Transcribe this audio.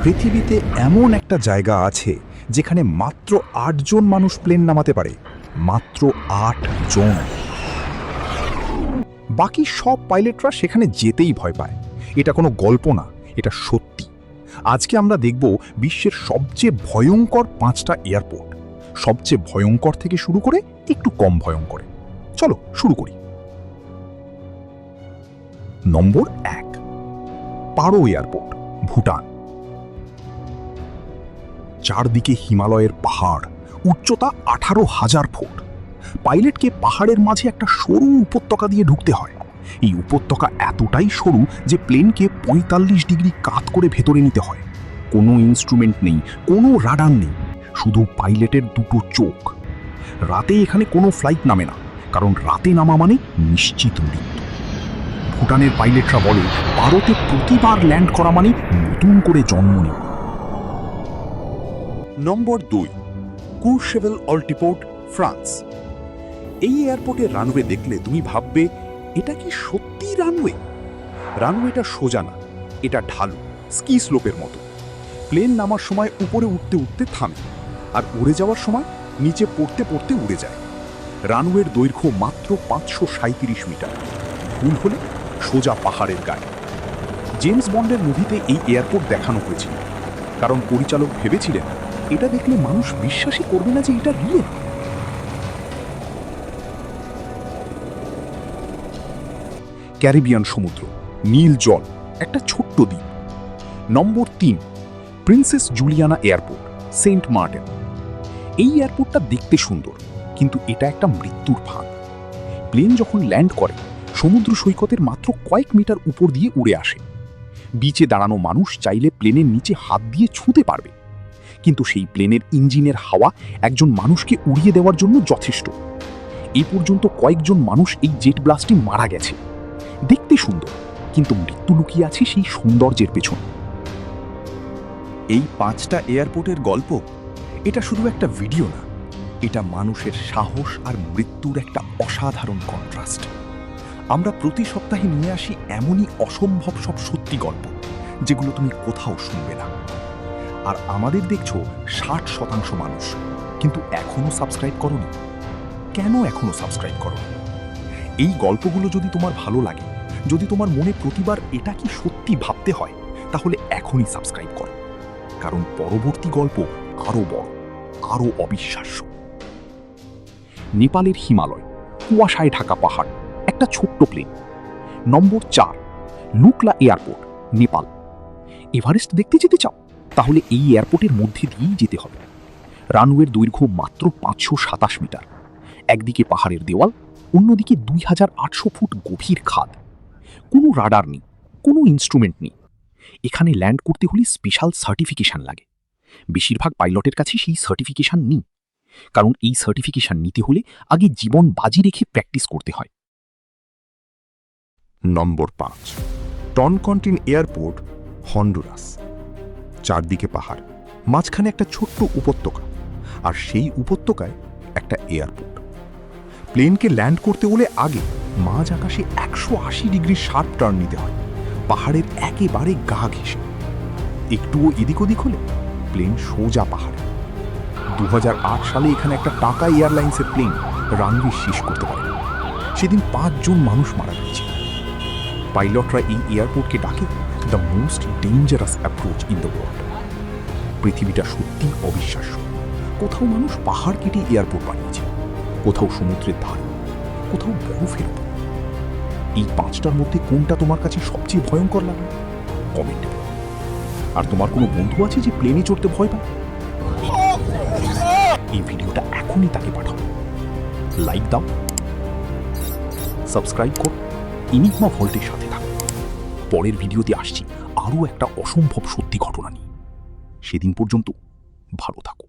পৃথিবীতে এমন একটা জায়গা আছে যেখানে মাত্র ৮ জন মানুষ প্লেন নামাতে পারে। মাত্র ৮ জন। বাকি সব পাইলটরা সেখানে যেতেই ভয় পায়। এটা কোনো গল্প না, এটা সত্যি। আজকে আমরা দেখব বিশ্বের সবচেয়ে ভয়ঙ্কর ৫টা এয়ারপোর্ট। সবচেয়ে ভয়ঙ্কর থেকে শুরু করে একটু কম ভয়ঙ্কর। চলো শুরু করি। নম্বর ১, পারো এয়ারপোর্ট, ভুটান। চারদিকে হিমালয়ের পাহাড়, উচ্চতা ১৮,০০০ ফুট। পাইলটকে পাহাড়ের মাঝে একটা সরু উপত্যকা দিয়ে ঢুকতে হয়। এই উপত্যকা এতটাই সরু যে প্লেনকে ৪৫ ডিগ্রি কাত করে ভেতরে নিতে হয়। কোনো ইনস্ট্রুমেন্ট নেই, কোনো রাডার নেই, শুধু পাইলটের দুটো চোখ। রাতে এখানে কোনো ফ্লাইট নামে না, কারণ রাতে নামা মানে নিশ্চিত মৃত্যু। ভুটানের পাইলটরা বলে ভারতে প্রতিবার ল্যান্ড করা মানে নতুন করে জন্ম নেওয়া। নম্বর ২, কুরশেভেল অল্টিপোর্ট, ফ্রান্স। এই এয়ারপোর্টের রানওয়ে দেখলে তুমি ভাববে এটা কি সত্যি রানওয়ে? রানওয়েটা সোজা না, এটা ঢালু, স্কি স্লোপের মতো। প্লেন নামার সময় উপরে উঠতে উঠতে থামে, আর উড়ে যাওয়ার সময় নিচে পড়তে পড়তে উড়ে যায়। রানওয়ের দৈর্ঘ্য মাত্র ৫৩৭ মিটার। ভুল হলে সোজা পাহাড়ের গায়ে। জেমস বন্ডের মুভিতে এই এয়ারপোর্ট দেখানো হয়েছিল, কারণ পরিচালক ভেবেছিলেন এটা দেখলে মানুষ বিশ্বাসই করবে না যে এটা রিয়েল। ক্যারিবিয়ান সমুদ্র, নীল জল, একটা ছোট্ট দ্বীপ। Number ৩, Princess Juliana Airport, Saint Martin. এই এয়ারপোর্টটা দেখতে সুন্দর, কিন্তু এটা একটা মৃত্যুর ফাঁদ। প্লেন যখন ল্যান্ড করে সমুদ্র সৈকতের মাত্র কয়েক মিটার উপর দিয়ে উড়ে আসে। বিচে দাঁড়ানো মানুষ চাইলে প্লেনের নিচে হাত দিয়ে ছুঁতে পারবে, কিন্তু সেই প্লেনের ইঞ্জিনের হাওয়া একজন মানুষকে উড়িয়ে দেওয়ার জন্য যথেষ্ট। এই পর্যন্ত কয়েকজন মানুষ এই জেট ব্লাস্টে মারা গেছে। দেখতে সুন্দর, কিন্তু মৃত্যু লুকিয়ে আছে সেই সৌন্দর্যের পেছন। এই ৫টা এয়ারপোর্টের গল্প এটা শুধু একটা ভিডিও না, এটা মানুষের সাহস আর মৃত্যুর একটা অসাধারণ কন্ট্রাস্ট। আমরা প্রতি সপ্তাহে নিয়ে আসি এমনই অসম্ভব সব সত্যি গল্প, যেগুলো তুমি কোথাও শুনবে না। আর আমাদের দেখছো ৬০% মানুষ, কিন্তু এখনো সাবস্ক্রাইব করোনি। কেন এখনো সাবস্ক্রাইব করোনি? এই গল্পগুলো যদি তোমার ভালো লাগে, যদি তোমার মনে প্রতিবার এটা কি সত্যি ভাবতে হয়, তাহলে এখনই সাবস্ক্রাইব করো, কারণ পরবর্তী গল্প আরো বড়, আরো অবিশ্বাস্য। নেপালের হিমালয়, কুয়াশায় ঢাকা পাহাড়, একটা ছোট্ট প্লেন। নম্বর ৪, লুকলা এয়ারপোর্ট, নেপাল। এভারেস্ট দেখতে যেতে চাও? তাহলে এই এয়ারপোর্টের মধ্যে দিয়েই যেতে হবে। রানওয়ের দৈর্ঘ্য মাত্র ৫২৭ মিটার। একদিকে পাহাড়ের দেওয়াল, অন্যদিকে ২৮০০ ফুট গভীর খাদ। কোনো রাডার নেই, কোনো ইনস্ট্রুমেন্ট নেই। এখানে ল্যান্ড করতে হলে স্পেশাল সার্টিফিকেশন লাগে। বেশিরভাগ পাইলটের কাছে সেই সার্টিফিকেশন নেই, কারণ এই সার্টিফিকেশন নিতে হলে আগে জীবন বাজি রেখে প্র্যাকটিস করতে হয়। নম্বর ৫, টনকন্টিন এয়ারপোর্ট, হন্ডুরাস। চারদিকে পাহাড়, মাঝখানে একটা ছোট্ট উপত্যকা, আর সেই উপত্যকায় একটা এয়ারপোর্ট। প্লেনকে ল্যান্ড করতে হলে আগে মাঝ আকাশে ১৮০ ডিগ্রি শার্প টার্ন নিতে হয়, পাহাড়ের একেবারে গা ঘেঁষে। একটুও এদিক ওদিক হলে প্লেন সোজা পাহাড়ে। ২০০৮ সালে এখানে একটা টাটা এয়ারলাইন্সের প্লেন রানওয়ে শেষ করতে পারে। সেদিন ৫ জন মানুষ মারা গেছে। পাইলটরা এই এয়ারপোর্টকে ডাকে the most dangerous approach in the world. পৃথিবীটা সত্যি অবিশ্বাস্য। কোথাও মানুষ পাহাড় কেটে এয়ারপোর্ট বানিয়েছে, কোথাও সমুদ্রের ধারে, কোথাও বরফের উপর। এই ৫টার মধ্যে কোনটা তোমার কাছে সবচেয়ে ভয়ঙ্কর লাগে? কমেন্টে বলো। আর তোমার কোনো বন্ধু আছে যে প্লেনে চড়তে ভয় পায়? এই ভিডিওটা এখনই তাকে পাঠাও। লাইক দাও, সাবস্ক্রাইব করো, এনিগমা ভল্টের সাথে থাকো। পরের ভিডিওতে আসছি আরও একটা অসম্ভব সত্যি ঘটনা নিয়ে। সেদিন পর্যন্ত ভালো থাকো।